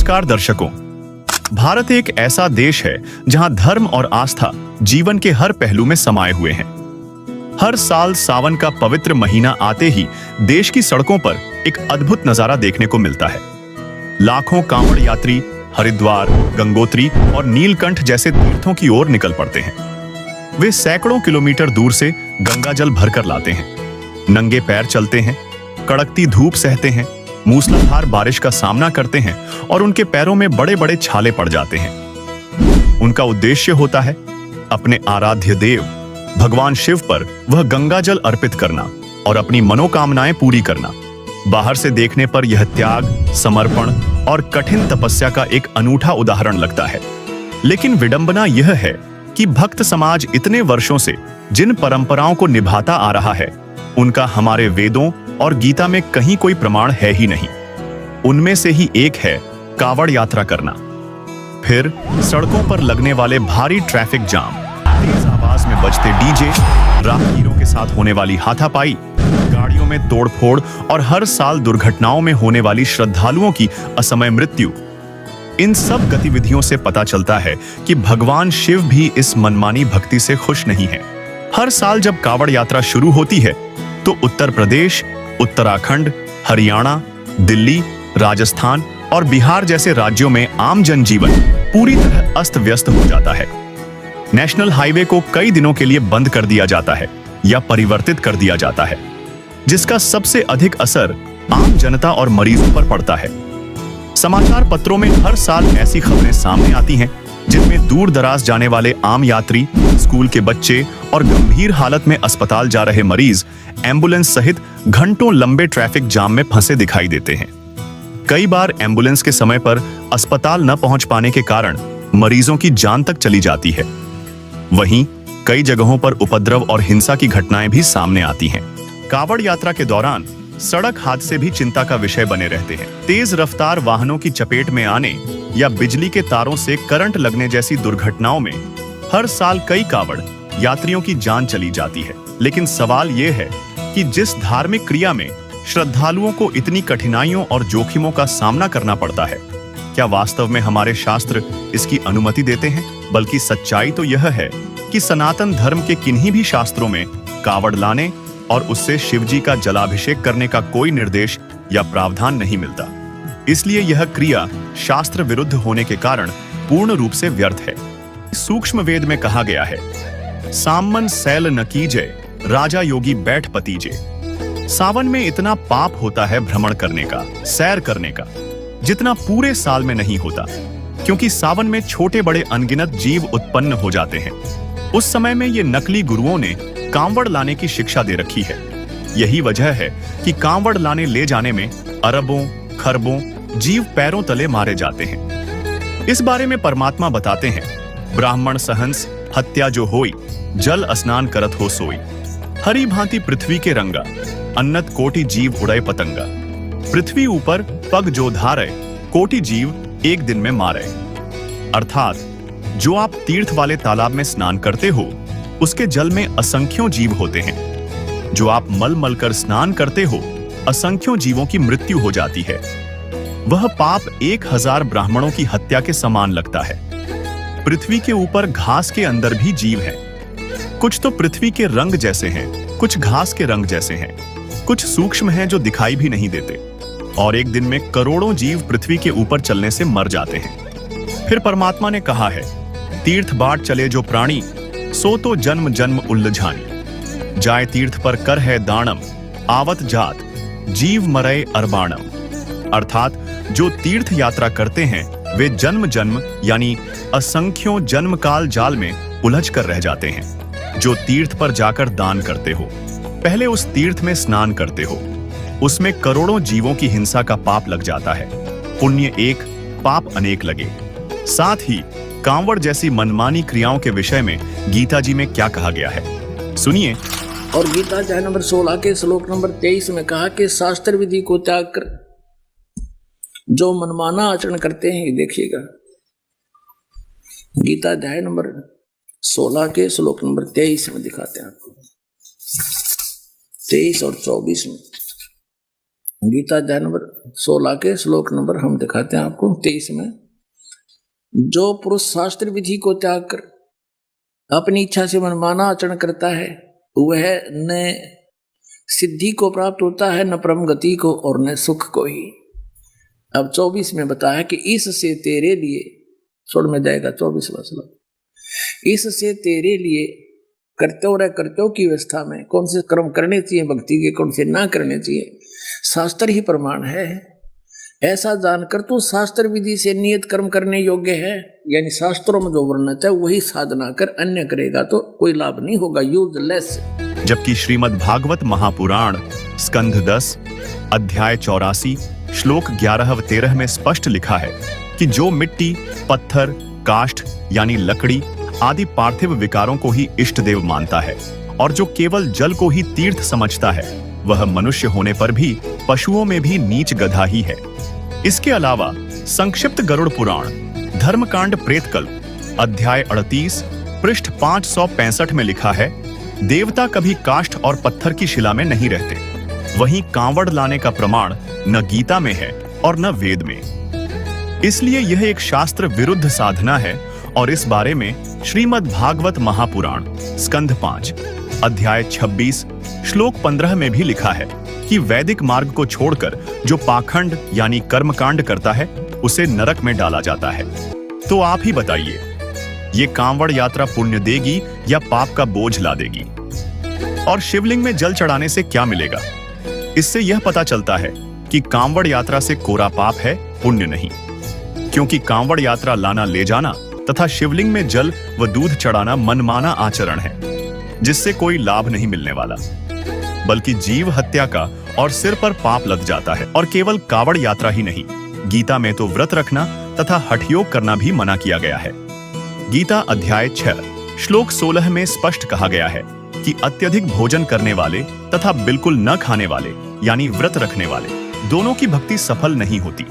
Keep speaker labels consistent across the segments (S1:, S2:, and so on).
S1: नमस्कार दर्शकों। भारत एक ऐसा देश है जहां धर्म और आस्था जीवन के हर पहलू में समाये हुए हैं। हर साल सावन का पवित्र महीना आते ही देश की सड़कों पर एक अद्भुत नजारा देखने को मिलता है। लाखों कांवड़ यात्री हरिद्वार, गंगोत्री और नीलकंठ जैसे तीर्थों की ओर निकल पड़ते हैं। वे सैकड़ों किलोमीटर दूर से गंगा जल भरकर लाते हैं, नंगे पैर चलते हैं, कड़कती धूप सहते हैं, मूसलाधार बारिश का सामना करते हैं और उनके पैरों में बड़े बड़े छाले पड़ जाते हैं। उनका उद्देश्य होता है अपने आराध्य देव भगवान शिव पर वह गंगा जल अर्पित करना और अपनी मनोकामनाएं पूरी करना। बाहर से देखने पर यह त्याग, समर्पण और कठिन तपस्या का एक अनूठा उदाहरण लगता है। लेकिन विडंबना यह है कि भक्त समाज इतने वर्षों से जिन परंपराओं को निभाता आ रहा है, उनका हमारे वेदों और गीता में कहीं कोई प्रमाण है ही नहीं। उनमें से ही एक है कावड़ यात्रा करना। फिर सड़कों पर लगने वाले भारी ट्रैफिक जाम, तेज आवाज में बजते डीजे, राहगीरों के साथ होने वाली हाथापाई, गाड़ियों में तोड़फोड़ और हर साल दुर्घटनाओं में होने वाली श्रद्धालुओं की असमय मृत्यु। इन सब गतिविधियों से पता चलता है कि भगवान शिव भी इस मनमानी भक्ति से खुश नहीं है। हर साल जब कावड़ यात्रा शुरू होती है तो उत्तर प्रदेश, उत्तराखंड, हरियाणा, दिल्ली, राजस्थान और बिहार जैसे राज्यों में आम जनजीवन पूरी तरह अस्त व्यस्त हो जाता है। नेशनल हाईवे को कई दिनों के लिए बंद कर दिया जाता है या परिवर्तित कर दिया जाता है, जिसका सबसे अधिक असर आम जनता और मरीजों पर पड़ता है। समाचार पत्रों में हर साल ऐसी खबरें सामने आती हैं जिनमें दूर दराज जाने वाले आम यात्री, स्कूल के बच्चे और गंभीर हालत में अस्पताल जा रहे मरीज एम्बुलेंस सहित घंटों लंबे ट्रैफिक जाम में फंसे दिखाई देते हैं। कई बार एम्बुलेंस के समय पर अस्पताल न पहुंच पाने के कारण मरीजों की जान तक चली जाती है। वहीं कई जगहों पर उपद्रव और हिंसा की घटनाएं भी सामने आती हैं। कावड़ यात्रा के दौरान सड़क हादसे भी चिंता का विषय बने रहते हैं। तेज रफ्तार वाहनों की चपेट में आने या बिजली के तारों से करंट लगने जैसी दुर्घटनाओं में हर साल कई कावड़ यात्रियों की जान चली जाती है। लेकिन सवाल यह है कि जिस धार्मिक क्रिया में श्रद्धालुओं को इतनी कठिनाइयों और जोखिमों का सामना करना पड़ता है, क्या वास्तव में हमारे शास्त्र इसकी अनुमति देते हैं? बल्कि सच्चाई तो यह है कि सनातन धर्म के किन्हीं भी शास्त्रों में कावड़ लाने और उससे शिवजी का जलाभिषेक करने का कोई निर्देश या प्रावधान नहीं मिलता। इसलिए यह क्रिया शास्त्र विरुद्ध होने के कारण पूर्ण रूप से व्यर्थ है। सूक्ष्म वेद में कहा गया है, सामन सैल न कीजय, राजा योगी बैठ पतीजे। सावन में इतना पाप होता है भ्रमण करने का, सैर करने का, जितना पूरे साल में नहीं होता, क्योंकि सावन में छोटे बड़े अनगिनत जीव उत्पन्न हो जाते हैं। उस समय में ये नकली गुरुओं ने कांवड़ लाने की शिक्षा दे रखी है। यही वजह है कि कांवड़ लाने ले जाने में अरबों खरबों जीव पैरों तले मारे जाते हैं। इस बारे में परमात्मा बताते हैं, ब्राह्मण सहंस हत्या जो होई, जल स्नान करत हो सोई। हरी भांति पृथ्वी के रंगा, अन्नत कोटि जीव उड़े पतंगा। पृथ्वी ऊपर पग जो धारे, कोटि जीव एक दिन में मारे। अर्थात जो आप तीर्थ वाले तालाब में स्नान करते हो, उसके जल में असंख्यों जीव होते हैं। जो आप मल मल कर स्नान करते हो, असंख्यों जीवों की मृत्यु हो जाती है। वह पाप 1000 ब्राह्मणों की हत्या के समान लगता है। पृथ्वी के ऊपर घास के अंदर भी जीव हैं। कुछ तो पृथ्वी के रंग जैसे हैं, कुछ घास के रंग जैसे हैं, कुछ सूक्ष्म हैं जो दिखाई भी नहीं देते, और एक दिन में करोड़ों जीव पृथ्वी के ऊपर चलने से मर जाते हैं। फिर परमात्मा ने कहा है, तीर्थ बाट चले जो प्राणी, सो तो जन्म जन्म उल्लझानी। जाए तीर्थ पर कर है दानम, आवत जात जीव मरय अरबाणम। अर्थात जो तीर्थ यात्रा करते हैं वे जन्म जन्म यानी असंख्यों जन्म काल जाल में उलझ कर रह जाते हैं। जो तीर्थ पर जाकर दान करते हो, पहले उस तीर्थ में स्नान करते हो, उसमें करोड़ों जीवों की हिंसा का पाप लग जाता है। पुण्य एक, पाप अनेक लगे। साथ ही कांवड़ जैसी मनमानी क्रियाओं के विषय में गीता जी में क्या कहा गया है, सुनिए।
S2: और गीता अध्याय नंबर 16 के श्लोक नंबर 23 में कहा कि शास्त्र विधि को त्याग कर जो मनमाना आचरण करते हैं, देखिएगा गीता अध्याय नंबर 16 के श्लोक नंबर 23 में दिखाते हैं आपको, 23 और 24 में। गीता अध्याय नंबर 16 के श्लोक नंबर हम दिखाते हैं आपको 23 में। जो पुरुष शास्त्र विधि को त्याग कर अपनी इच्छा से मनमाना आचरण करता है वह न सिद्धि को प्राप्त होता है, न परम गति को, और न सुख को ही। अब 24 में बताया कि इससे तेरे लिए, छोड़ में जाएगा 24वां श्लोक, इससे तेरे लिए कर्तव्य की व्यवस्था में कौन से कर्म करने चाहिए भक्ति के, कौन से ना करने चाहिए, शास्त्र ही प्रमाण है। ऐसा जानकर तू शास्त्र विधि से नियत कर्म करने योग्य है, यानी शास्त्रों में जो वर्णित है वही साधना कर, अन्य करेगा तो कोई लाभ नहीं होगा, यूजलेस।
S1: जबकि श्रीमद् भागवत महापुराण स्कंध 10 अध्याय 84 श्लोक 11 व 13 में स्पष्ट लिखा है कि जो मिट्टी, पत्थर, काष्ठ यानी लकड़ी आदि पार्थिव विकारों को ही इष्ट देव मानता है और जो केवल जल को ही तीर्थ समझता है, वह मनुष्य होने पर भी पशुओं में भी नीच गधा ही है। इसके अलावा संक्षिप्त गरुड़ पुराण धर्मकांड प्रेतकल्प अध्याय 38 पृष्ठ 565 में लिखा है, देवता कभी काष्ठ और पत्थर की शिला में नहीं रहते। वहीं कांवड़ लाने का प्रमाण न गीता में है और न वेद में। इसलिए यह एक शास्त्र विरुद्ध साधना है और इस बारे में श्रीमद् भागवत महापुराण स्कंध 5 अध्याय 26 श्लोक 15 में भी लिखा है कि वैदिक मार्ग को छोड़कर जो पाखंड यानी कर्मकांड करता है उसे नरक में डाला जाता है। तो आप ही बताइए, ये कांवड़ यात्रा पुण्य देगी या पाप का बोझ ला देगी? और शिवलिंग में जल चढ़ाने से क्या मिलेगा? इससे यह पता चलता है कि कांवड़ यात्रा से कोरा पाप है, पुण्य नहीं। क्योंकि कांवड़ यात्रा लाना ले जाना तथा शिवलिंग में जल व दूध चढ़ाना मनमाना आचरण है, जिससे कोई लाभ नहीं मिलने वाला, बल्कि जीव हत्या का और सिर पर पाप लग जाता है। और केवल कांवड़ यात्रा ही नहीं, गीता में तो व्रत रखना तथा हठयोग करना भी मना किया गया है। गीता अध्याय 6 श्लोक 16 में स्पष्ट कहा गया है कि अत्यधिक भोजन करने वाले तथा बिल्कुल न खाने वाले यानी व्रत रखने वाले दोनों की भक्ति सफल नहीं होती।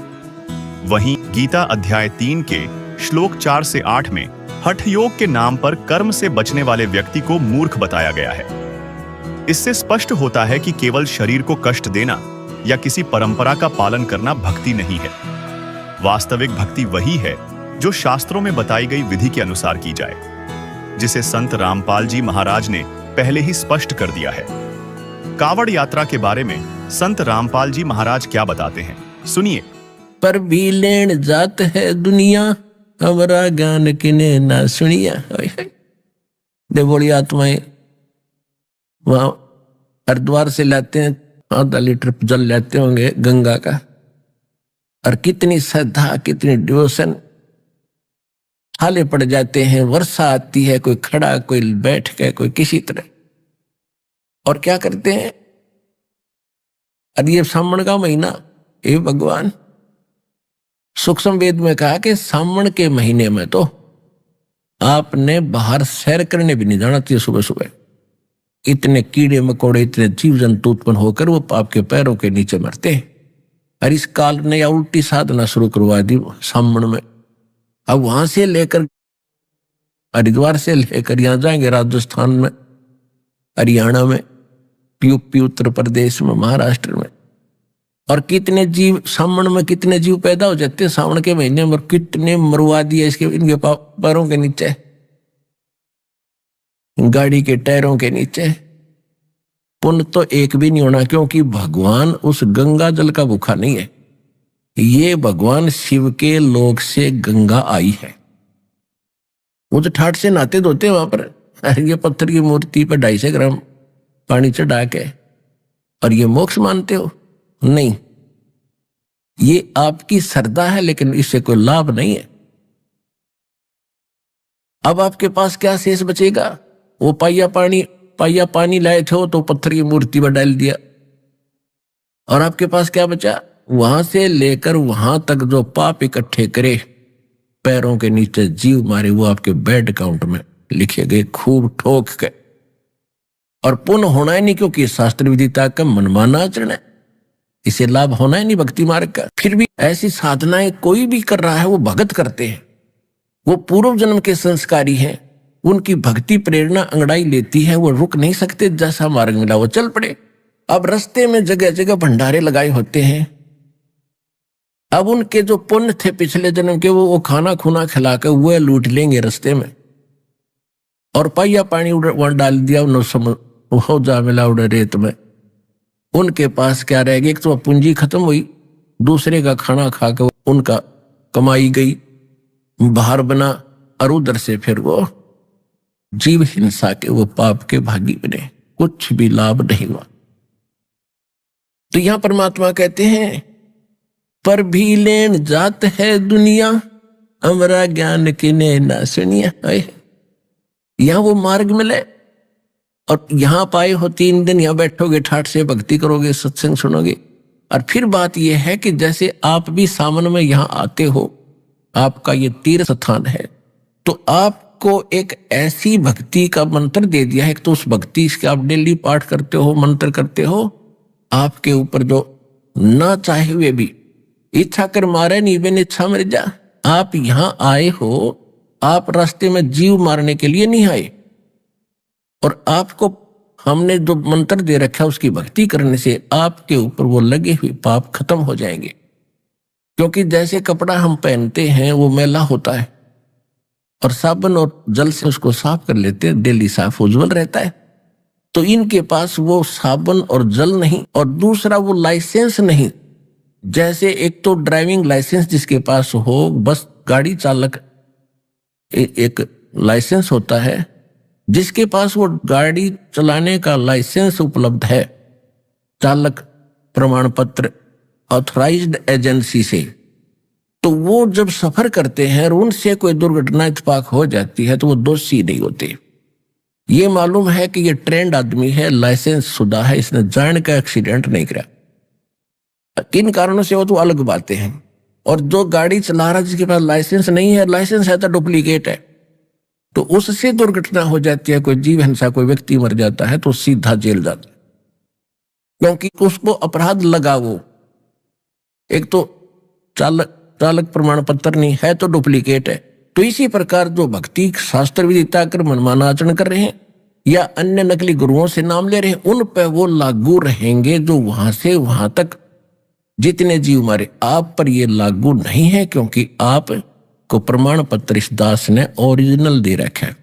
S1: वहीं गीता अध्याय 3 के श्लोक 4 से 8 में हठ योग के नाम पर कर्म से बचने वाले व्यक्ति को मूर्ख बताया गया है। इससे स्पष्ट होता है कि केवल शरीर को कष्ट देना या किसी परंपरा का पालन करना भक्ति नहीं है। वास्तविक भक्ति वही है जो शास्त्रों में बताई गई विधि के अनुसार की जाए, जिसे संत रामपाल जी महाराज ने पहले ही स्पष्ट कर दिया है। कांवड़ यात्रा के बारे में संत रामपाल जी महाराज क्या बताते हैं, सुनिए।
S2: पर भी लेन जात है दुनिया, हमारा ज्ञान किने ना सुनिया। देवोली आत्माएं वहां हरिद्वार से लाते हैं, आधा लीटर जल लेते होंगे गंगा का, और कितनी श्रद्धा, कितनी डिवोशन, हाले पड़ जाते हैं। वर्षा आती है, कोई खड़ा, कोई बैठ के, कोई किसी तरह, और क्या करते हैं? अरे ये सावन का महीना, हे भगवान, सूक्ष्म वेद में कहा कि सावन के महीने में तो आपने बाहर सैर करने भी नहीं जाना चाहिए। सुबह सुबह इतने कीड़े मकोड़े, इतने जीव जंतु उत्पन्न होकर वो आपके पैरों के नीचे मरते हैं। और इस काल ने या उल्टी साधना शुरू करवा दी सावन में। अब वहां से लेकर हरिद्वार से लेकर यहां जाएंगे राजस्थान में, हरियाणा में, यूपी, उत्तर प्रदेश में, महाराष्ट्र में, और कितने जीव सावन में, कितने जीव पैदा हो जाते हैं सावन के महीने में, कितने मरवा दिए इसके, इनके पैरों के नीचे, गाड़ी के टायरों के नीचे। पुण्य तो एक भी नहीं होना, क्योंकि भगवान उस गंगा जल का भूखा नहीं है। ये भगवान शिव के लोक से गंगा आई है। वो तो ठाट से नहाते धोते वहां पर, ये पत्थर की मूर्ति पर 250 ग्राम पानी चढ़ा के, और ये मोक्ष मानते हो? नहीं, ये आपकी श्रद्धा है, लेकिन इससे कोई लाभ नहीं है। अब आपके पास क्या शेष बचेगा? वो पाइया पानी लाए थे तो पत्थर की मूर्ति पर डाल दिया, और आपके पास क्या बचा? वहां से लेकर वहां तक जो पाप इकट्ठे करे, पैरों के नीचे जीव मारे, वो आपके बैड अकाउंट में लिखे गए, खूब ठोक के। और पुण्य होना ही नहीं, क्योंकि शास्त्र विदिता का मनमाना आचरण है, इसे लाभ होना ही नहीं भक्ति मार्ग का। फिर भी ऐसी साधनाएं कोई भी कर रहा है, वो भगत करते हैं, वो पूर्व जन्म के संस्कारी हैं, उनकी भक्ति प्रेरणा अंगड़ाई लेती है, वो रुक नहीं सकते। जैसा मार्ग मिला वो चल पड़े। अब रास्ते में जगह जगह भंडारे लगाए होते हैं। अब उनके जो पुण्य थे पिछले जन्म के, वो खाना खुना खिला के वो लूट लेंगे रास्ते में, और पहिया पानी वहां डाल दिया हो जा मिला उड़े रेत में। उनके पास क्या रह गया? एक तो पूंजी खत्म हुई, दूसरे का खाना खा के उनका कमाई गई, बाहर बना, और उधर से फिर वो जीव हिंसा के, वो पाप के भागी बने, कुछ भी लाभ नहीं हुआ। तो यहां परमात्मा कहते हैं, पर भी लेन जात है दुनिया, हमारा ज्ञान किने ना सुनिया। यहां वो मार्ग मिले, और यहां पाए हो 3 दिन, यहां बैठोगे, ठाठ से भक्ति करोगे, सत्संग सुनोगे। और फिर बात यह है कि जैसे आप भी सावन में यहां आते हो, आपका ये तीर्थ स्थान है, तो आपको एक ऐसी भक्ति का मंत्र दे दिया है। एक तो उस भक्ति के आप डेली पाठ करते हो, मंत्र करते हो, आपके ऊपर जो ना चाहे हुए भी इच्छा कर मारे नहीं बिन इच्छा मर जा। आप यहां आए हो, आप रास्ते में जीव मारने के लिए नहीं आए, और आपको हमने जो मंत्र दे रखा उसकी भक्ति करने से आपके ऊपर वो लगे हुए पाप खत्म हो जाएंगे। क्योंकि जैसे कपड़ा हम पहनते हैं वो मैला होता है, और साबुन और जल से उसको साफ कर लेते हैं, डेली साफ उज्जवल रहता है। तो इनके पास वो साबुन और जल नहीं, और दूसरा वो लाइसेंस नहीं। जैसे एक तो ड्राइविंग लाइसेंस जिसके पास हो, बस गाड़ी चालक एक लाइसेंस होता है, जिसके पास वो गाड़ी चलाने का लाइसेंस उपलब्ध है, चालक प्रमाण पत्र ऑथराइज्ड एजेंसी से, तो वो जब सफर करते हैं और उनसे कोई दुर्घटना इत्तेफाक हो जाती है तो वो दोषी नहीं होते। ये मालूम है कि ये ट्रेंड आदमी है, लाइसेंस शुदा है, इसने जान का एक्सीडेंट नहीं करा। किन कारणों से वो तो अलग बातें हैं। और जो गाड़ी चला रहा जिसके पास लाइसेंस नहीं है, लाइसेंस है तो डुप्लीकेट है, तो उससे दुर्घटना हो जाती है, कोई जीव हिंसा, कोई व्यक्ति मर जाता है तो सीधा जेल जाता है, क्योंकि उसको अपराध लगा। वो एक तो चालक प्रमाण पत्र नहीं है तो डुप्लीकेट है। तो इसी प्रकार जो भक्ति शास्त्र विदिता कर मनमाना आचरण कर रहे हैं या अन्य नकली गुरुओं से नाम ले रहे हैं, उन पर वो लागू रहेंगे जो वहां से वहां तक जितने जीव मारे। आप पर ये लागू नहीं है, क्योंकि आप को प्रमाण पत्र इस दास ने ओरिजिनल दे रखा है।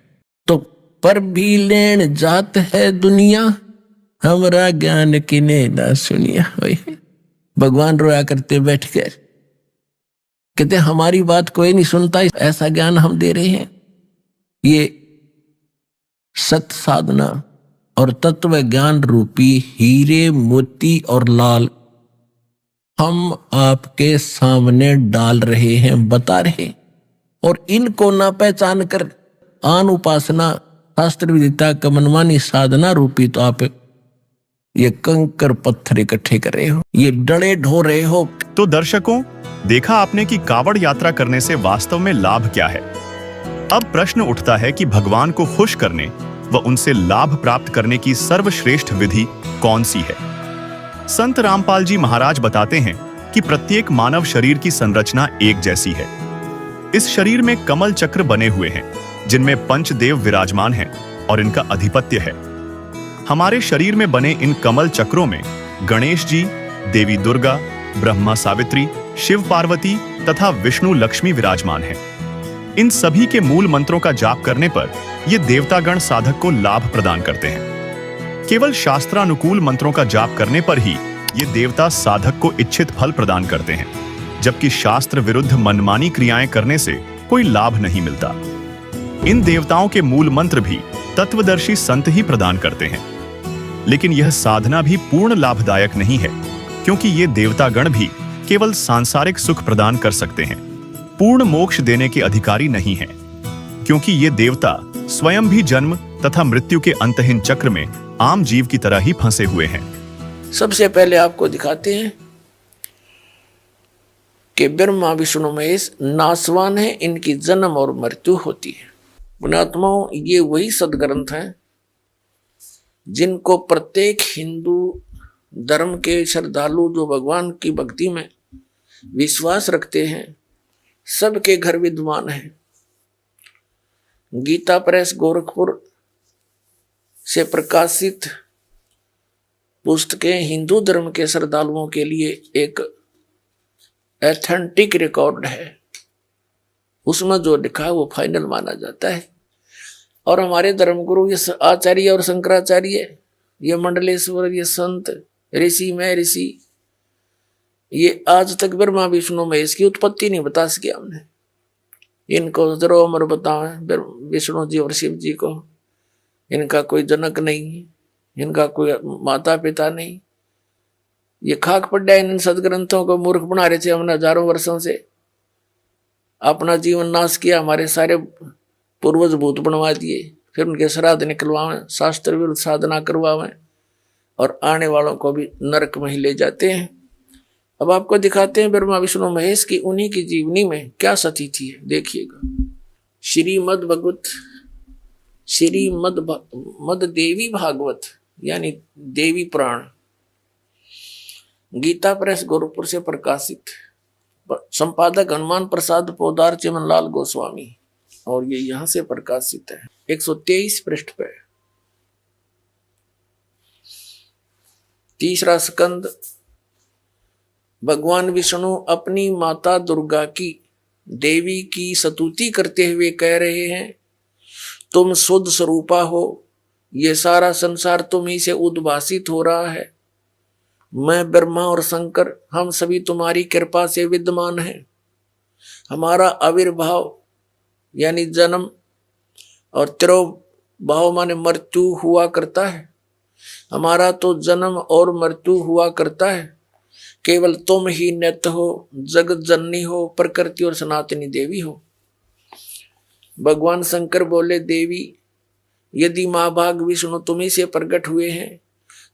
S2: तो पर भी लेन जात है दुनिया, हमारा ज्ञान किने ना सुनिया। भगवान रोया करते बैठ कर, कहते हमारी बात कोई नहीं सुनता, ऐसा ज्ञान हम दे रहे हैं। ये सत साधना और तत्व ज्ञान रूपी हीरे मोती और लाल हम आपके सामने डाल रहे हैं, बता रहे हैं। और इनको ना पहचान कर आन उपासना शास्त्र विदिता का मनमानी साधना रूपी तो आप ये कंकर पत्थर इकट्ठे कर रहे हो, ये डड़े ढो रहे हो।
S1: तो दर्शकों, देखा आपने कि कावड़ यात्रा करने से वास्तव में लाभ क्या है। अब प्रश्न उठता है कि भगवान को खुश करने व उनसे लाभ प्राप्त करने की सर्वश्रेष्ठ विधि कौन सी है। संत रामपाल जी महाराज बताते हैं कि प्रत्येक मानव शरीर की संरचना एक जैसी है। इस शरीर में कमल चक्र बने हुए हैं, जिनमें पंचदेव विराजमान हैं और इनका अधिपत्य है। हमारे शरीर में बने इन कमल चक्रों में गणेश जी, देवी दुर्गा, ब्रह्मा सावित्री, शिव पार्वती तथा विष्णु लक्ष्मी विराजमान हैं। इन सभी के मूल मंत्रों का जाप करने पर ये देवतागण साधक को लाभ प्रदान करते हैं। केवल शास्त्रानुकूल मंत्रों का जाप करने पर ही ये देवता साधक को इच्छित फल प्रदान करते हैं, जबकि शास्त्र विरुद्ध मनमानी क्रियाएं करने से कोई लाभ नहीं मिलता। इन देवताओं के मूल मंत्र भी तत्वदर्शी संत ही प्रदान करते हैं, लेकिन यह साधना भी पूर्ण लाभदायक नहीं है, क्योंकि ये देवतागण भी केवल सांसारिक सुख प्रदान कर सकते हैं, पूर्ण मोक्ष देने के अधिकारी नहीं हैं, क्योंकि ये देवता स्वयं भी जन्म तथा मृत्यु के अंतहीन चक्र में आम जीव की तरह ही फंसे हुए हैं।
S2: सबसे पहले आपको दिखाते हैं कि ब्रह्मा विष्णु महेश नासवान है, इनकी जन्म और मृत्यु होती है। पुण्यात्माओं, ये वही सदग्रंथ हैं जिनको प्रत्येक हिंदू धर्म के श्रद्धालु जो भगवान की भक्ति में विश्वास रखते हैं, सबके घर विद्वान है। गीता प्रेस गोरखपुर से प्रकाशित पुस्तकें हिंदू धर्म के श्रद्धालुओं के लिए एक एथेंटिक रिकॉर्ड है। उसमें जो लिखा है वो फाइनल माना जाता है। और हमारे धर्मगुरु ये आचार्य और शंकराचार्य, ये मंडलेश्वर, ये संत ऋषि में ऋषि, ये आज तक ब्रह्मा विष्णु महेश की उत्पत्ति नहीं बता सके हमने। इनको जरो अमर बतावे विष्णु जी और शिव जी को, इनका कोई जनक नहीं, इनका कोई माता पिता नहीं। ये खाक पड्डा इन सदग्रंथों को मूर्ख बना रहे थे हमने हजारों वर्षों से। अपना जीवन नाश किया, हमारे सारे पूर्वज भूत बनवा दिए, फिर उनके श्राद्ध निकलवावें, शास्त्र विरुद्ध साधना करवावें और आने वालों को भी नरक में ही ले जाते हैं। अब आपको दिखाते हैं ब्रह्मा विष्णु महेश की उन्हीं की जीवनी में क्या सतीथि है, देखिएगा। श्रीमद देवी भागवत यानी देवी पुराण, गीता प्रेस गोरखपुर से प्रकाशित, संपादक हनुमान प्रसाद पोदार चिमनलाल गोस्वामी, और ये यहां से प्रकाशित है 123 पृष्ठ पे। तीसरा स्कंद। भगवान विष्णु अपनी माता दुर्गा की, देवी की स्तुति करते हुए कह रहे हैं, तुम शुद्ध स्वरूपा हो, ये सारा संसार तुम ही से उद्भासित हो रहा है। मैं ब्रह्मा और शंकर, हम सभी तुम्हारी कृपा से विद्यमान हैं। हमारा आविर्भाव यानी जन्म और तिरोभाव माने मृत्यु हुआ करता है। हमारा तो जन्म और मृत्यु हुआ करता है। केवल तुम ही नित्य हो, जगत जननी हो, प्रकृति और सनातनी देवी हो। भगवान शंकर बोले, देवी यदि महाभाग विष्णु तुम्ही से प्रकट हुए हैं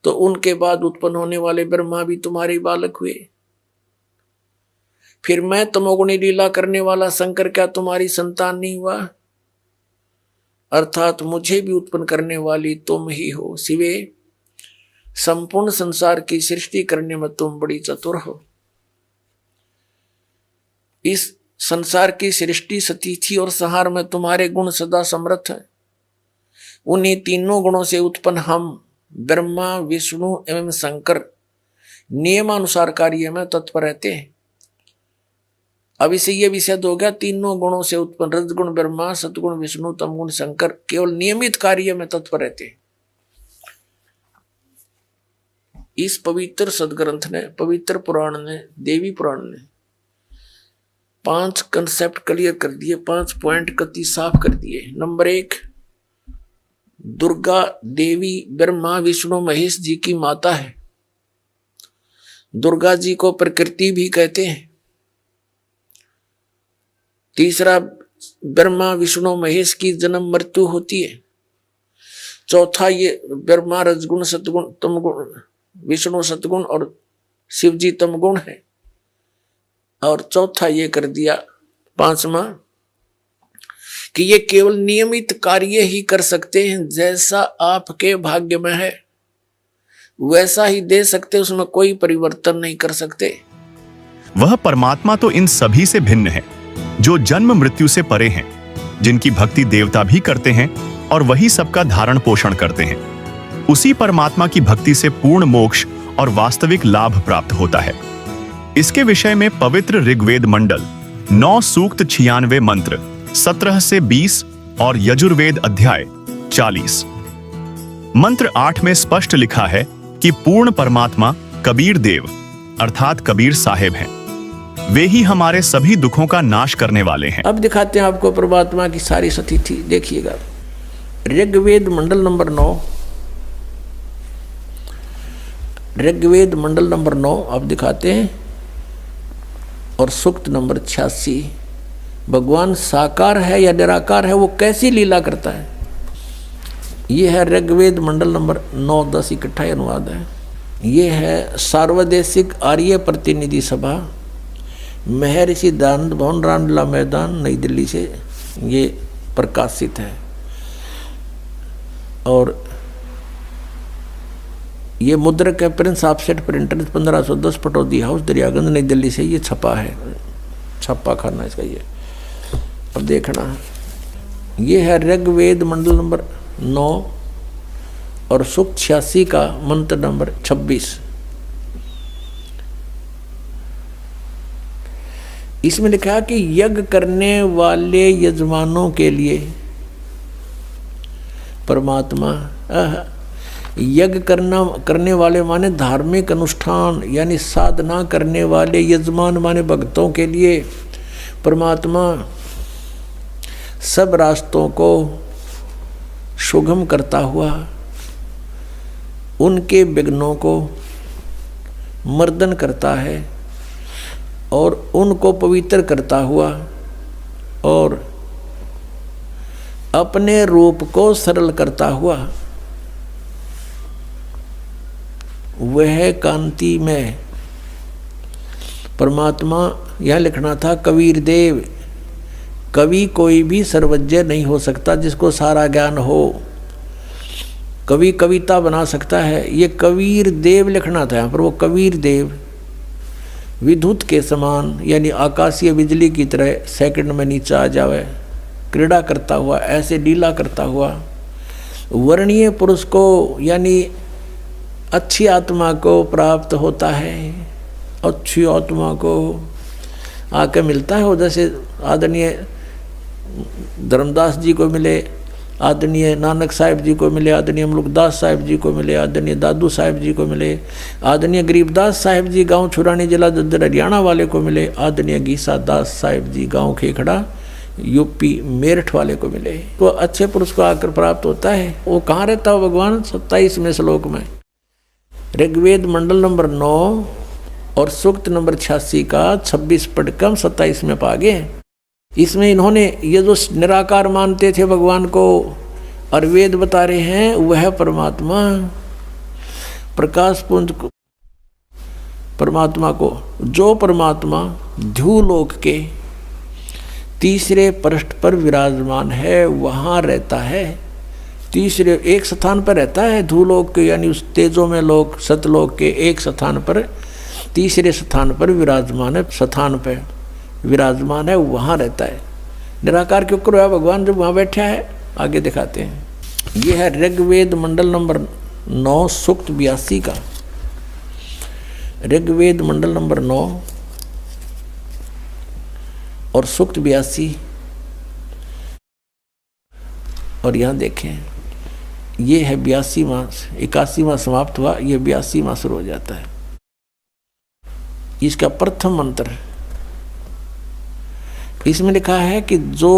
S2: तो उनके बाद उत्पन्न होने वाले ब्रह्मा भी तुम्हारे बालक हुए। फिर मैं तमोगुणी लीला करने वाला शंकर क्या तुम्हारी संतान नहीं हुआ? अर्थात मुझे भी उत्पन्न करने वाली तुम ही हो। शिवे, संपूर्ण संसार की सृष्टि करने में तुम बड़ी चतुर हो। इस संसार की सृष्टि, स्थिति और संहार में तुम्हारे गुण सदा समर्थ हैं। उन्हीं तीनों गुणों से उत्पन्न हम ब्रह्मा विष्णु एवं शंकर नियमानुसार कार्य में तत्पर रहते हैं। अब इसे यह भी सिद्ध हो गया, तीनों गुणों से उत्पन्न रजगुण ब्रह्मा, सतगुण विष्णु, तमगुण शंकर केवल नियमित कार्य में तत्पर रहते हैं। इस पवित्र सदग्रंथ ने, पवित्र पुराण ने, देवी पुराण ने 5 कंसेप्ट क्लियर कर दिए, 5 पॉइंट कति साफ कर दिए। नंबर 1, दुर्गा देवी ब्रह्मा विष्णु महेश जी की माता है। दुर्गा जी को प्रकृति भी कहते हैं। तीसरा, ब्रह्मा विष्णु महेश की जन्म मृत्यु होती है। चौथा, ये ब्रह्मा रजगुण सतगुण तमगुण, विष्णु सतगुण और शिव जी तमगुण है। और चौथा ये कर दिया 5वां कि ये केवल नियमित कार्य ही कर सकते हैं, जैसा आपके भाग्य में है वैसा ही दे सकते, उसमें कोई परिवर्तन नहीं कर सकते।
S1: वह परमात्मा तो इन सभी से भिन्न है, जो जन्म मृत्यु से परे हैं, जिनकी भक्ति देवता भी करते हैं और वही सबका धारण पोषण करते हैं। उसी परमात्मा की भक्ति से पूर्ण मोक्ष और वास्तविक लाभ प्राप्त होता है। इसके विषय में पवित्र ऋग्वेद मंडल 9 सूक्त 96 मंत्र 17 से 20 और यजुर्वेद अध्याय 40 मंत्र 8 में स्पष्ट लिखा है कि पूर्ण परमात्मा कबीर देव अर्थात कबीर साहेब हैं। वे ही हमारे सभी दुखों का नाश करने वाले हैं।
S2: अब दिखाते हैं आपको परमात्मा की सारी स्थिति, देखिएगा। ऋग्वेद मंडल नंबर 9, ऋग्वेद मंडल नंबर 9 अब दिखाते हैं, और सूक्त नंबर 86। भगवान साकार है या निराकार है, वो कैसी लीला करता है। ये है ऋग्वेद मंडल नंबर 9, 10 इकट्ठा अनुवाद है। ये है सार्वदेशिक आर्य प्रतिनिधि सभा, महर्षि दयानंद भवन, रामलीला मैदान, नई दिल्ली से ये प्रकाशित है। और ये मुद्रक है Prince offset printer 1510 Pataudi house Daryaganj नई दिल्ली से ये छपा है, छपा खाना इसका ये। अब देखना, ये है ऋग्वेद मंडल नंबर 9 और सूक्त 86 का मंत्र नंबर 26। इसमें लिखा कि यज्ञ करने वाले यजमानों के लिए परमात्मा, यज्ञ करने वाले माने धार्मिक अनुष्ठान यानी साधना करने वाले यजमान माने भक्तों के लिए परमात्मा सब रास्तों को सुगम करता हुआ उनके विघ्नों को मर्दन करता है और उनको पवित्र करता हुआ और अपने रूप को सरल करता हुआ वह कांति में परमात्मा, यह लिखना था कबीर देव। कवि कोई भी सर्वज्ञ नहीं हो सकता जिसको सारा ज्ञान हो। कवि कविता बना सकता है, ये कबीर देव लिखना था यहाँ पर। वो कबीर देव विद्युत के समान यानी आकाशीय बिजली की तरह सेकंड में नीचे आ जावे, क्रीड़ा करता हुआ, ऐसे लीला करता हुआ वर्णीय पुरुष को यानी अच्छी आत्मा को प्राप्त होता है। अच्छी आत्मा को आके मिलता है वो, जैसे आदरणीय धर्मदास जी को मिले, आदरणीय नानक साहिब जी को मिले, आदरणीय मुलुकदास साहिब जी को मिले, आदरणीय दादू साहिब जी को मिले, आदरणीय गरीबदास साहिब जी गांव छुरानी जिला दद्दर हरियाणा वाले को मिले, आदरणीय गीसा दास साहिब जी गांव खेखड़ा यूपी मेरठ वाले को मिले। तो अच्छे पुरुष को आकर प्राप्त होता है। वो कहाँ रहता हो भगवान? 27वें श्लोक में, ऋग्वेद मंडल नंबर 9 और सूक्त नंबर 86 का 26 पढ़कर हम 27 में पा गए। इसमें इन्होंने ये जो निराकार मानते थे भगवान को और वेद बता रहे हैं, वह परमात्मा प्रकाश पुंज को, परमात्मा को, जो परमात्मा ध्युलोक के तीसरे पृष्ठ पर विराजमान है वहाँ रहता है। तीसरे एक स्थान पर रहता है ध्युलोक के यानी उस तेजो में लोक सतलोक के एक स्थान पर, तीसरे स्थान पर विराजमान है, स्थान पर विराजमान है, वहाँ रहता है। निराकार क्यों करो है भगवान जब वहाँ बैठा है? आगे दिखाते हैं। ये है ऋग्वेद मंडल नंबर 9 सूक्त 82 का। ऋग्वेद मंडल नंबर 9 और सूक्त 82। और यहाँ देखें, ये है 82वां, 81वां समाप्त हुआ, ये 82वां शुरू हो जाता है। इसका प्रथम मंत्र, इसमें लिखा है कि जो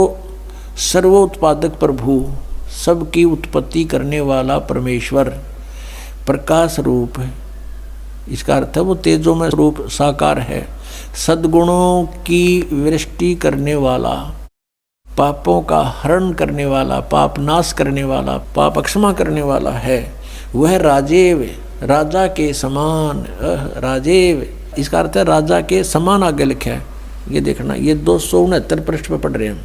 S2: सर्वोत्पादक प्रभु, सबकी उत्पत्ति करने वाला परमेश्वर प्रकाश रूप है। इसका अर्थ है वो तेजो में रूप साकार है, सद्गुणों की वृष्टि करने वाला, पापों का हरण करने वाला, पाप नाश करने वाला, पाप क्षमा करने वाला है। वह राजेव, राजा के समान, राजेव इसका अर्थ है राजा के समान। आगे लिखा है, ये देखना, ये 269 पृष्ठ पे पढ़ रहे हैं।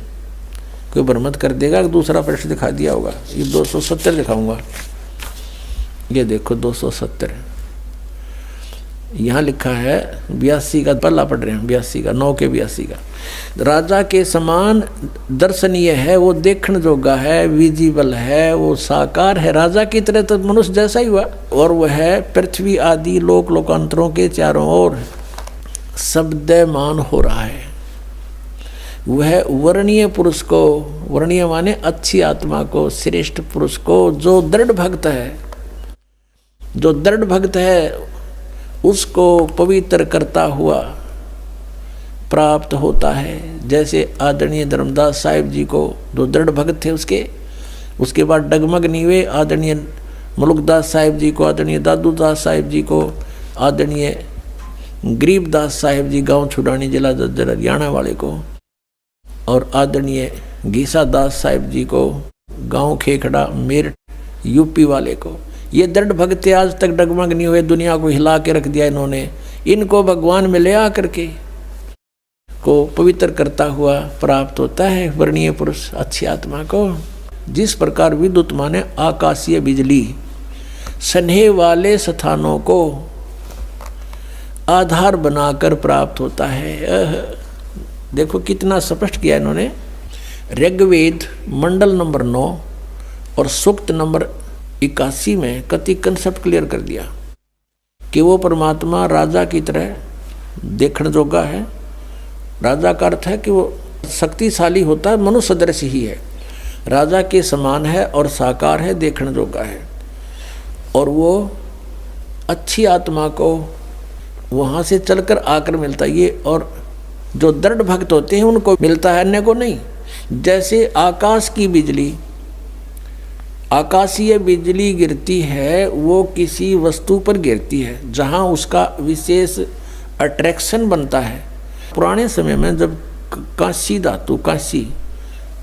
S2: कोई भ्रमत कर देगा कि दूसरा पृष्ठ दिखा दिया होगा। ये 270 दिखाऊंगा। ये देखो 270 यहाँ लिखा है। 82 का पल्ला पढ़ रहे हैं, 82 का 9 के 82 का। राजा के समान दर्शनीय है, वो देखने जोगा है, विजिबल है, वो साकार है। राजा की तरह तो मनुष्य जैसा ही हुआ। और वह पृथ्वी आदि लोक लोकांतरों के चारों ओर शब्दमान हो रहा है। वह वर्णीय पुरुष को, वर्णीय माने अच्छी आत्मा को, श्रेष्ठ पुरुष को, जो दृढ़ भक्त है, जो दृढ़ भक्त है उसको पवित्र करता हुआ प्राप्त होता है। जैसे आदरणीय धर्मदास साहिब जी को, जो दृढ़ भक्त थे उसके बाद डगमग नहीं हुए। आदरणीय मुलुकदास साहिब जी को, आदरणीय दादू दास साहिब जी को, आदरणीय गरीबदास साहिब जी गांव छुड़ानी जिला दद्दर हरियाणा वाले को, और आदरणीय गीसा दास साहिब जी को गांव खेखड़ा मेरठ यूपी वाले को। ये दृढ़ भक्त आज तक डगमग नहीं हुए, दुनिया को हिला के रख दिया इन्होंने। इनको भगवान में ले आकर के को पवित्र करता हुआ प्राप्त होता है वर्णीय पुरुष अच्छी आत्मा को। जिस प्रकार विद्युत माने आकाशीय बिजली स्नेह वाले स्थानों को आधार बनाकर प्राप्त होता है। देखो कितना स्पष्ट किया इन्होंने। ऋग्वेद मंडल नंबर 9 और सूक्त नंबर 81 में कति कंसेप्ट क्लियर कर दिया कि वो परमात्मा राजा की तरह देखने जोगा है। राजा का अर्थ है कि वो शक्तिशाली होता है, मनुष्य सदृश ही है, राजा के समान है और साकार है, देखने जोगा है। और वो अच्छी आत्मा को वहाँ से चलकर आकर मिलता है ये, और जो दृढ़ भक्त होते हैं उनको मिलता है, अन्य को नहीं। जैसे आकाश की बिजली, आकाशीय बिजली गिरती है, वो किसी वस्तु पर गिरती है जहाँ उसका विशेष अट्रैक्शन बनता है। पुराने समय में जब कांसी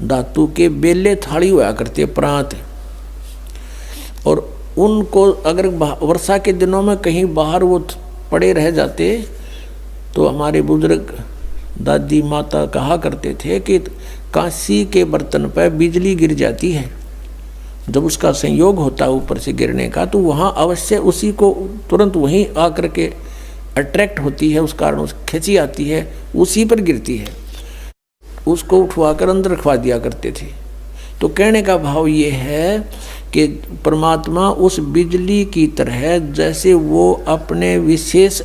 S2: धातु के बेले थाली हुआ करते प्रांत, और उनको अगर वर्षा के दिनों में कहीं बाहर वो पड़े रह जाते तो हमारे बुजुर्ग दादी माता कहा करते थे कि कांसी के बर्तन पर बिजली गिर जाती है, जब उसका संयोग होता है ऊपर से गिरने का तो वहाँ अवश्य उसी को तुरंत वहीं आकर के अट्रैक्ट होती है, उस कारण उस खिंची आती है, उसी पर गिरती है। उसको उठवाकर अंदर रखवा दिया करते थे। तो कहने का भाव ये है कि परमात्मा उस बिजली की तरह, जैसे वो अपने विशेष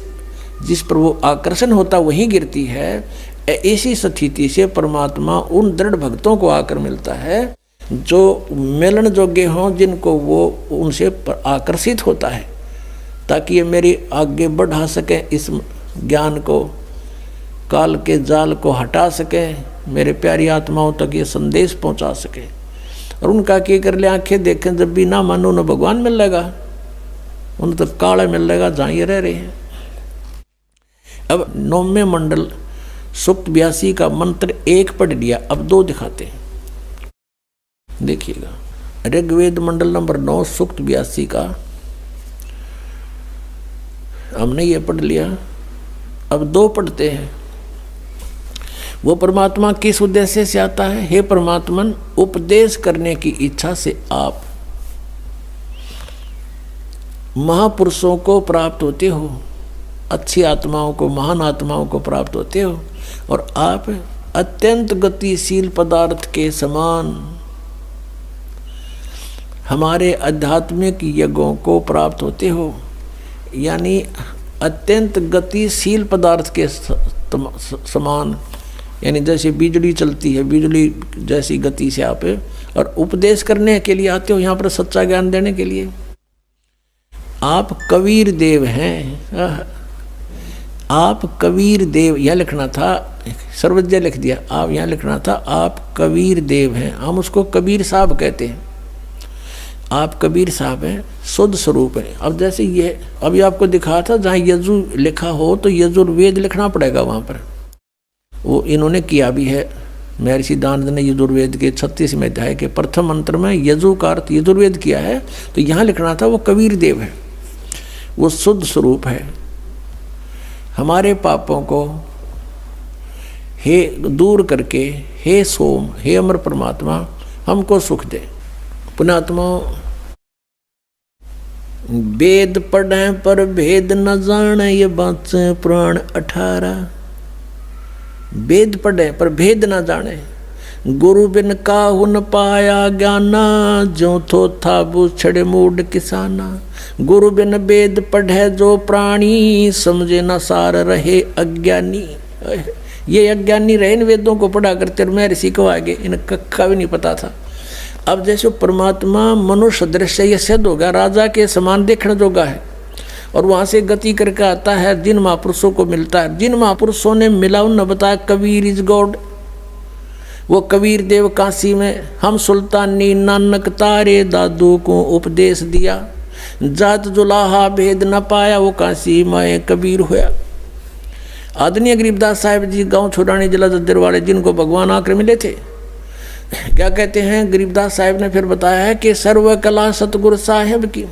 S2: जिस पर वो आकर्षण होता वहीं गिरती है, ऐसी स्थिति से परमात्मा उन दृढ़ भक्तों को आकर मिलता है जो मिलन योग्य हों, जिनको वो उनसे आकर्षित होता है, ताकि ये मेरी आगे बढ़ा सकें, इस ज्ञान को, काल के जाल को हटा सकें, मेरे प्यारी आत्माओं तक ये संदेश पहुंचा सकें। और उनका क्या कर ले, आंखें देखें, जब भी ना मानो न भगवान मिल लेगा, उन तो काला मिल लेगा जहाँ ये रह रहे हैं। अब 9वें मंडल सूक्त 82 का मंत्र 1 पढ़ लिया, अब 2 दिखाते हैं, देखिएगा। ऋग्वेद मंडल नंबर 9 सूक्त 82 का हमने ये पढ़ लिया, अब 2 पढ़ते हैं। वो परमात्मा किस उद्देश्य से आता है? हे परमात्मन, उपदेश करने की इच्छा से आप महापुरुषों को प्राप्त होते हो, अच्छी आत्माओं को, महान आत्माओं को प्राप्त होते हो, और आप अत्यंत गतिशील पदार्थ के समान हमारे आध्यात्मिक यज्ञों को प्राप्त होते हो। यानी अत्यंत गतिशील पदार्थ के समान, यानी जैसे बिजली चलती है, बिजली जैसी गति से आप, और उपदेश करने के लिए आते हो, यहाँ पर सच्चा ज्ञान देने के लिए। आप कबीर देव हैं, आप कबीर देव, यह लिखना था, सर्वज्ञ लिख दिया, आप यहाँ लिखना था आप कबीर देव हैं। हम उसको कबीर साहब कहते हैं, आप कबीर साहब हैं, शुद्ध स्वरूप है। अब जैसे ये अभी आपको दिखा था, जहाँ यजु लिखा हो तो यजुर्वेद लिखना पड़ेगा वहाँ पर, वो इन्होंने किया भी है। महर्षि दानंद ने यजुर्वेद के 36वें अध्याय के प्रथम मंत्र में यजु का अर्थ यजुर्वेद किया है, तो यहाँ लिखना था वो कबीर देव है, वो शुद्ध स्वरूप है। हमारे पापों को हे दूर करके, हे सोम, हे अमर परमात्मा, हमको सुख दे। पुण्यात्मा, वेद पढ़े पर भेद न जाने, ये बात पुराण 18। वेद पढ़े पर भेद न जाने, गुरु बिन काहू न पाया ज्ञाना, जो थो था बूछड़े मूड किसाना। गुरु बिन वेद पढ़े जो प्राणी, समझे न सार रहे अज्ञानी। ये अज्ञानी रहे, इन वेदों को पढ़ा करते, और मैं ऋषि को आगे इन कक्का भी नहीं पता था। अब जैसे परमात्मा मनुष्य दृश्य ये सिद्ध होगा, राजा के समान देखने जोगा है, और वहाँ से गति करके आता है, जिन महापुरुषों को मिलता है, जिन महापुरुषों ने मिला उन बताया कबीर इज गॉड। वो कबीर देव काशी में, हम सुल्तानी नानक तारे दादू को उपदेश दिया, जात जुलाहा भेद न पाया, वो काशी माए कबीर होया। आदरणीय गरीबदास साहिब जी गांव छोड़ानी जिला जद्दर वाले, जिनको भगवान आकर मिले थे, क्या कहते हैं गरीबदास साहिब ने फिर बताया है कि सर्व कला सतगुरु साहिब की,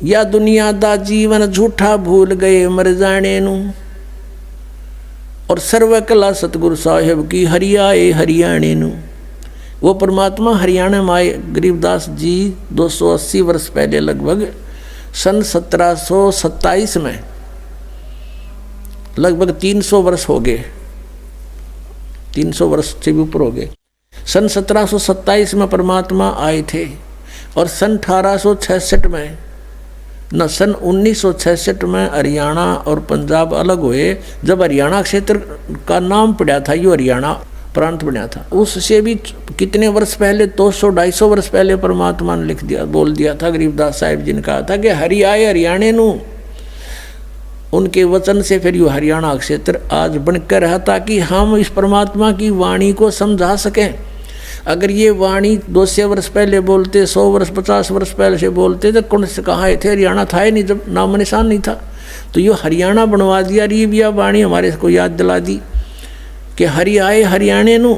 S2: या दुनिया दा जीवन झूठा भूल गए मर जाने नू, और सर्व कला सतगुरु साहिब की हरियाए हरियाणे नू। वो परमात्मा हरियाणा में आए गरीबदास जी 280 वर्ष पहले, लगभग सन 1727 में, लगभग 300 वर्ष हो गए, 300 वर्ष से भी ऊपर हो गए। सन 1727 में परमात्मा आए थे, और सन 1866 में न सन 1966 में हरियाणा और पंजाब अलग हुए, जब हरियाणा क्षेत्र का नाम पड़ा था, यो हरियाणा प्रांत बना था। उससे भी कितने वर्ष पहले, 200-250 वर्ष पहले परमात्मा ने लिख दिया, बोल दिया था। गरीबदास साहिब जी ने कहा था कि हरि आए हरियाणे नू। उनके वचन से फिर यो हरियाणा क्षेत्र आज बनकर रहा, ताकि हम इस परमात्मा की वाणी को समझा सकें। अगर ये वाणी 200 वर्ष पहले बोलते, 100 वर्ष 50 वर्ष पहले से बोलते, तो कौन से कहाँ थे? हरियाणा था ही नहीं, जब नाम निशान नहीं था। तो ये हरियाणा बनवा दिया। ये भी वाणी हमारे को याद दिला दी कि हरि आए हरियाणे नू।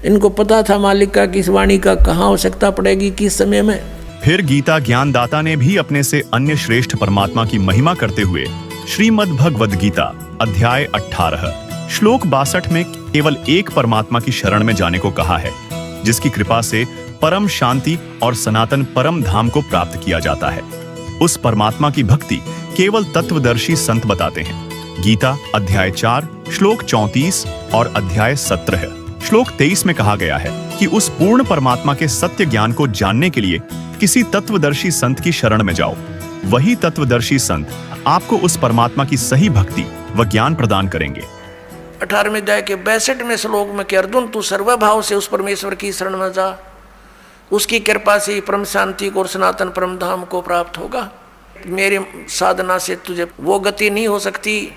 S2: इनको पता था मालिक का कि इस वाणी का कहाँ आवश्यकता पड़ेगी, किस समय में।
S1: फिर गीता ज्ञानदाता ने भी अपने से अन्य श्रेष्ठ परमात्मा की महिमा करते हुए श्रीमद् भगवद गीता अध्याय 18 श्लोक 62 में केवल एक परमात्मा की शरण में जाने को कहा है, जिसकी कृपा से परम शांति और सनातन परम धाम को प्राप्त किया जाता है। उस परमात्मा की भक्ति केवल तत्वदर्शी संत बताते हैं। गीता अध्याय 4 श्लोक 34 और अध्याय 17 श्लोक 23 में कहा गया है कि उस पूर्ण परमात्मा के सत्य ज्ञान को जानने के लिए किसी तत्वदर्शी संत की शरण में जाओ। वही तत्वदर्शी संत आपको उस परमात्मा की सही भक्ति व ज्ञान प्रदान करेंगे।
S2: 18वें अध्याय के 62वें श्लोक में कि अर्जुन, तू सर्वभाव से उस परमेश्वर की शरण में जा, उसकी कृपा से परम शांति को और सनातन परम धाम को प्राप्त होगा। मेरे साधना से तुझे वो गति नहीं हो सकती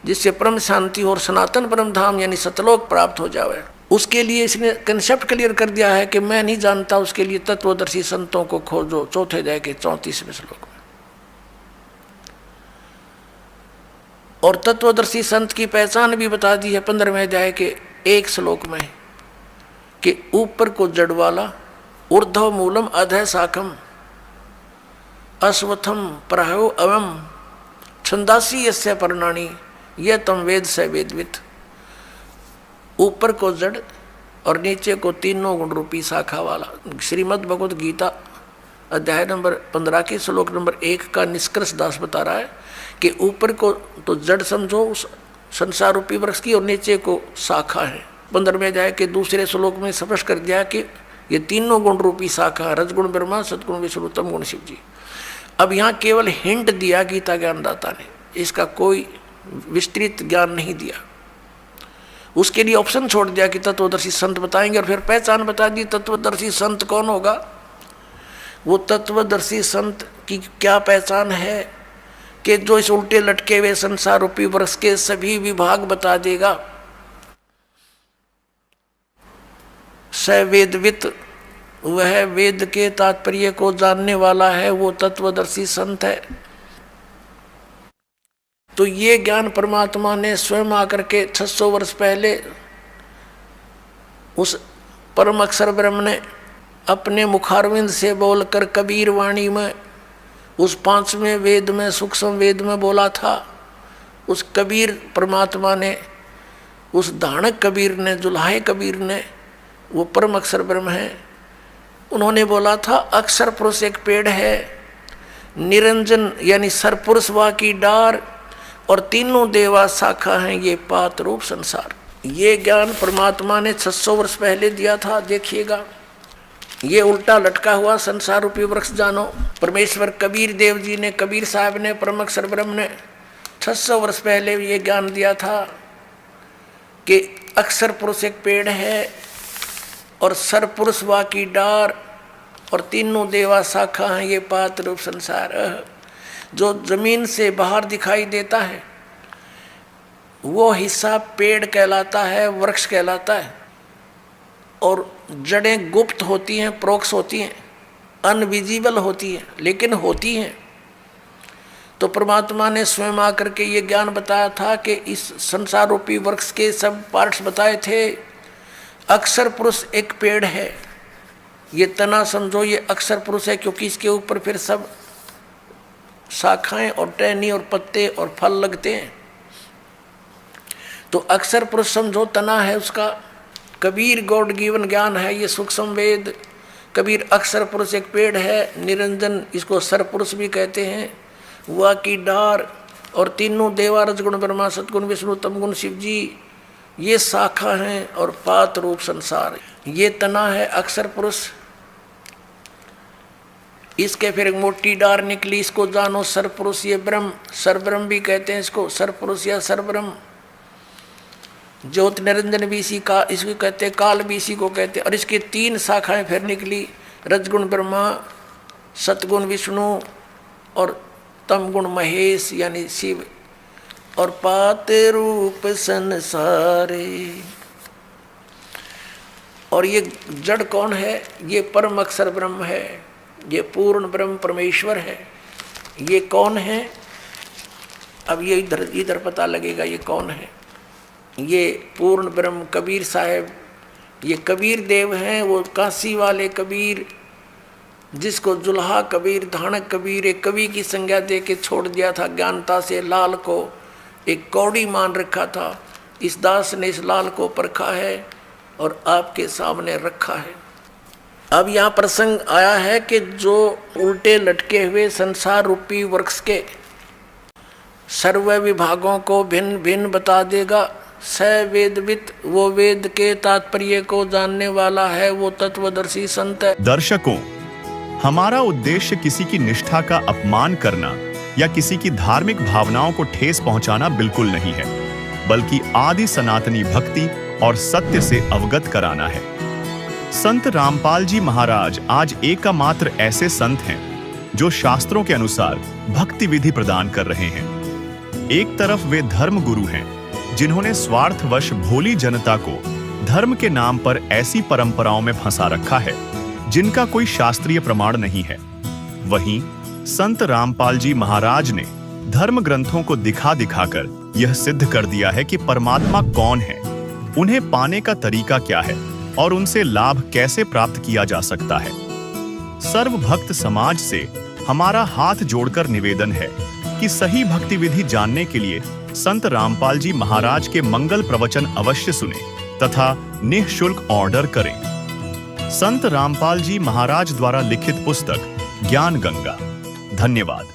S2: जिससे परम शांति और सनातन परम धाम यानी सतलोक प्राप्त हो जावे। उसके लिए इसने कंसेप्ट क्लियर कर दिया है कि मैं नहीं जानता, उसके लिए तत्वदर्शी संतों को खोजो। चौथे अध्याय के 34वें श्लोक में। और तत्वदर्शी संत की पहचान भी बता दी है 15वें अध्याय के 1 श्लोक में कि ऊपर को जड़ वाला, ऊर्ध्व मूलम अधः शाखम, अश्वत्थम प्रायो अवम, छंदासी यस्य पर्णानि, यह तम वेद से वेदवित। ऊपर को जड़ और नीचे को तीनों गुण रूपी शाखा वाला। श्रीमद् भगवद गीता अध्याय नंबर 15 के श्लोक नंबर 1 का निष्कर्ष दास बता रहा है कि ऊपर को तो जड़ समझो उस संसार रूपी वृक्ष की, और नीचे को शाखा है। 15वें अध्याय के दूसरे श्लोक में स्पष्ट कर दिया कि ये तीनों गुण रूपी शाखा, रजगुण ब्रह्मा, सदगुण विष्णु, तम गुण शिव जी। अब यहाँ केवल हिंट दिया गीता ज्ञानदाता ने, इसका कोई विस्तृत ज्ञान नहीं दिया। उसके लिए ऑप्शन छोड़ दिया कि तत्वदर्शी संत बताएंगे, और फिर पहचान बता दी। तत्वदर्शी संत कौन होगा? वो तत्वदर्शी संत की क्या पहचान है कि जो इस उल्टे लटके हुए संसार रूपी वृक्ष के सभी विभाग बता देगा। स वेदवित, वह वेद के तात्पर्य को जानने वाला है, वो तत्वदर्शी संत है। तो ये ज्ञान परमात्मा ने स्वयं आकर के 600 वर्ष पहले उस परम अक्षर ब्रह्म ने अपने मुखारविंद से बोलकर कबीर वाणी में उस 5वें वेद में, सूक्ष्म वेद में बोला था। उस कबीर परमात्मा ने, उस धाणक कबीर ने, जुल्हाए कबीर ने, वो परम अक्षर ब्रह्म है, उन्होंने बोला था अक्षर पुरुष एक पेड़ है, निरंजन यानी सरपुरुष वा की डार, और तीनों देवा शाखा हैं ये पात रूप संसार। ये ज्ञान परमात्मा ने 600 वर्ष पहले दिया था। देखिएगा, ये उल्टा लटका हुआ संसार रूपी वृक्ष जानो। परमेश्वर कबीर देव जी ने, कबीर साहब ने, परम अक्षर ब्रह्म ने 600 वर्ष पहले ये ज्ञान दिया था कि अक्षर पुरुष एक पेड़ है और सरपुरुष वा की डार, और तीनों देवा शाखा हैं ये पात रूप संसार। जो जमीन से बाहर दिखाई देता है वो हिस्सा पेड़ कहलाता है, वृक्ष कहलाता है, और जड़ें गुप्त होती हैं, प्रोक्ष होती हैं, अनविजिबल होती हैं, लेकिन होती हैं। तो परमात्मा ने स्वयं आकर के ये ज्ञान बताया था कि इस संसार रूपी वृक्ष के सब पार्ट्स बताए थे। अक्षर पुरुष एक पेड़ है, ये तना समझो ये अक्षर पुरुष है, क्योंकि इसके ऊपर फिर सब शाखाएं और टहनी और पत्ते और फल लगते हैं। तो अक्षर पुरुष समझो तना है उसका। कबीर गॉड गिवन ज्ञान है ये सूक्ष्म वेद। कबीर अक्षर पुरुष एक पेड़ है, निरंजन इसको सर पुरुष भी कहते हैं, वह की डार, और तीनों देवा रजगुण ब्रह्मा सतगुण विष्णु तमगुण शिव जी ये शाखा हैं, और पात रूप संसार ये तना है अक्षर पुरुष। इसके फिर एक मोटी डार निकली, इसको जानो सरपुरुष ये ब्रह्म, सरब्रह्म भी कहते हैं इसको, सरपुरुष या सरब्रह्म। ज्योत निरंजन भी इसी का, इसको कहते हैं काल भी इसी को कहते हैं। और इसकी 3 शाखाएं फिर निकली, रजगुण ब्रह्मा, सतगुण विष्णु और तमगुण महेश यानी शिव, और पाते रूप संसारे। और ये जड़ कौन है? ये परम अक्षर ब्रह्म है, ये पूर्ण ब्रह्म परमेश्वर है। ये कौन है? अब ये इधर पता लगेगा ये कौन है। ये पूर्ण ब्रह्म कबीर साहब, ये कबीर देव हैं, वो काशी वाले कबीर, जिसको जुल्हा कबीर, धानक कबीर एक कवि की संज्ञा दे के छोड़ दिया था। ज्ञानता से लाल को एक कौड़ी मान रखा था। इस दास ने इस लाल को परखा है और आपके सामने रखा है। अब यहाँ प्रसंग आया है कि जो उल्टे लटके हुए संसार रूपी वृक्ष के सर्व विभागों को भिन्न भिन्न बता देगा। स वेदवित, वो वेद के तात्पर्य को जानने वाला है, वो तत्वदर्शी संत है।
S1: दर्शकों, हमारा उद्देश्य किसी की निष्ठा का अपमान करना या किसी की धार्मिक भावनाओं को ठेस पहुंचाना बिल्कुल नहीं है, बल्कि आदि सनातनी भक्ति और सत्य से अवगत कराना है। संत रामपाल जी महाराज आज एकमात्र ऐसे संत हैं जो शास्त्रों के अनुसार भक्ति विधि प्रदान कर रहे हैं। एक तरफ वे धर्म गुरु हैं जिन्होंने स्वार्थवश भोली जनता को धर्म के नाम पर ऐसी परंपराओं में फंसा रखा है जिनका कोई शास्त्रीय प्रमाण नहीं है। वहीं संत रामपाल जी महाराज ने धर्म ग्रंथों को दिखा दिखाकर यह सिद्ध कर दिया है कि परमात्मा कौन है, उन्हें पाने का तरीका क्या है और उनसे लाभ कैसे प्राप्त किया जा सकता है। सर्वभक्त समाज से हमारा हाथ जोड़कर निवेदन है कि सही भक्ति विधि जानने के लिए संत रामपाल जी महाराज के मंगल प्रवचन अवश्य सुने तथा निःशुल्क ऑर्डर करें। संत रामपाल जी महाराज द्वारा लिखित पुस्तक ज्ञान गंगा। धन्यवाद।